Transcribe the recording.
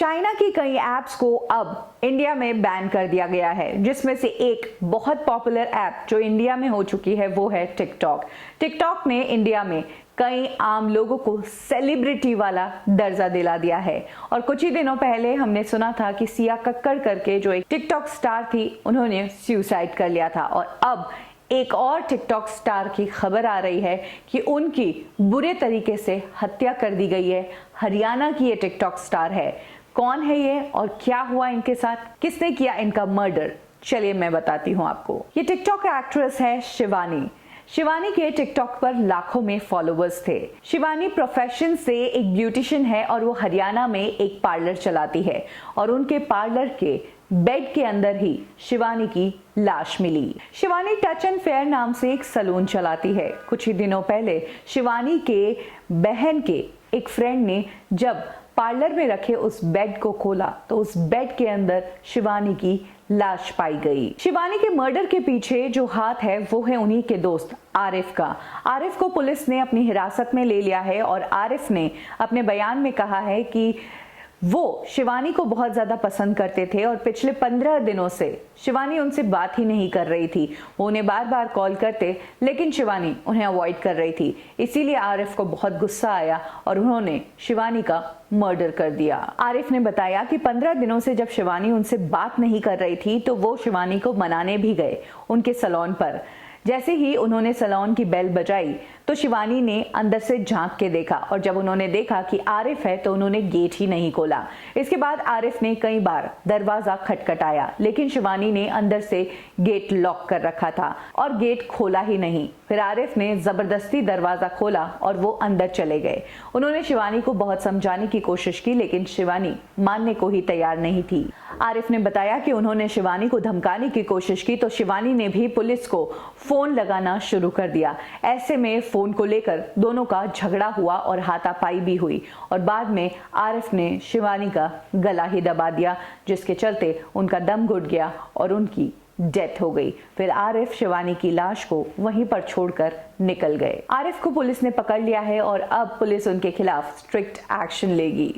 China की कई apps को अब इंडिया में बैन कर दिया गया है, जिसमें से एक बहुत पॉपुलर ऐप जो इंडिया में हो चुकी है वो है टिकटॉक। टिकटॉक ने इंडिया में कई आम लोगों को सेलिब्रिटी वाला दर्जा दिला दिया है। और कुछ ही दिनों पहले हमने सुना था कि सिया कक्कड़ करके जो एक टिकटॉक स्टार थी, उन्होंने सुसाइड कर लिया था। और अब एक और टिकटॉक स्टार की खबर आ रही है कि उनकी बुरे तरीके से हत्या कर दी गई है। हरियाणा की ये टिकटॉक स्टार है। कौन है ये और क्या हुआ इनके साथ, किसने किया इनका मर्डर, चलिए मैं बताती हूँ आपको। ये टिकटॉक एक्ट्रेस है शिवानी। शिवानी के टिकटॉक पर लाखों में फॉलोअर्स थे। शिवानी प्रोफेशन से एक ब्यूटिशियन है और वो हरियाणा में एक पार्लर चलाती है। और उनके पार्लर के बेड के अंदर ही शिवानी की लाश मिली। शिवानी टच एंड फेयर नाम से एक सलून चलाती है। कुछ ही दिनों पहले शिवानी के बहन के एक फ्रेंड ने जब पार्लर में रखे उस बेड को खोला तो उस बेड के अंदर शिवानी की लाश पाई गई। शिवानी के मर्डर के पीछे जो हाथ है वो है उन्हीं के दोस्त आरिफ का। आरिफ को पुलिस ने अपनी हिरासत में ले लिया है और आरिफ ने अपने बयान में कहा है कि वो शिवानी को बहुत ज्यादा पसंद करते थे और पिछले 15 दिनों से शिवानी उनसे बात ही नहीं कर रही थी। वो उन्हें बार बार कॉल करते लेकिन शिवानी उन्हें अवॉइड कर रही थी। इसीलिए आरिफ को बहुत गुस्सा आया और उन्होंने शिवानी का मर्डर कर दिया। आरिफ ने बताया कि 15 दिनों से जब शिवानी उनसे बात नहीं कर रही थी तो वो शिवानी को मनाने भी गए उनके सैलून पर। जैसे ही उन्होंने सैलून की बेल बजाई तो शिवानी ने अंदर से झांक के देखा और जब उन्होंने देखा कि आरिफ है तो उन्होंने गेट ही नहीं खोला। इसके बाद आरिफ ने कई बार दरवाजा खटखटाया लेकिन शिवानी ने अंदर से गेट लॉक कर रखा था और गेट खोला ही नहीं। फिर आरिफ ने जबरदस्ती दरवाजा खोला और वो अंदर चले गए। उन्होंने शिवानी को बहुत समझाने की कोशिश की लेकिन शिवानी मानने को ही तैयार नहीं थी। आरिफ ने बताया कि उन्होंने शिवानी को धमकाने की कोशिश की तो शिवानी ने भी पुलिस को फोन लगाना शुरू कर दिया। ऐसे में फोन को लेकर दोनों का झगड़ा हुआ और हाथापाई भी हुई और बाद में आरिफ ने शिवानी का गला ही दबा दिया, जिसके चलते उनका दम घुट गया और उनकी डेथ हो गई। फिर आरिफ शिवानी की लाश को वहीं पर छोड़कर निकल गए। आरिफ को पुलिस ने पकड़ लिया है और अब पुलिस उनके खिलाफ स्ट्रिक्ट एक्शन लेगी।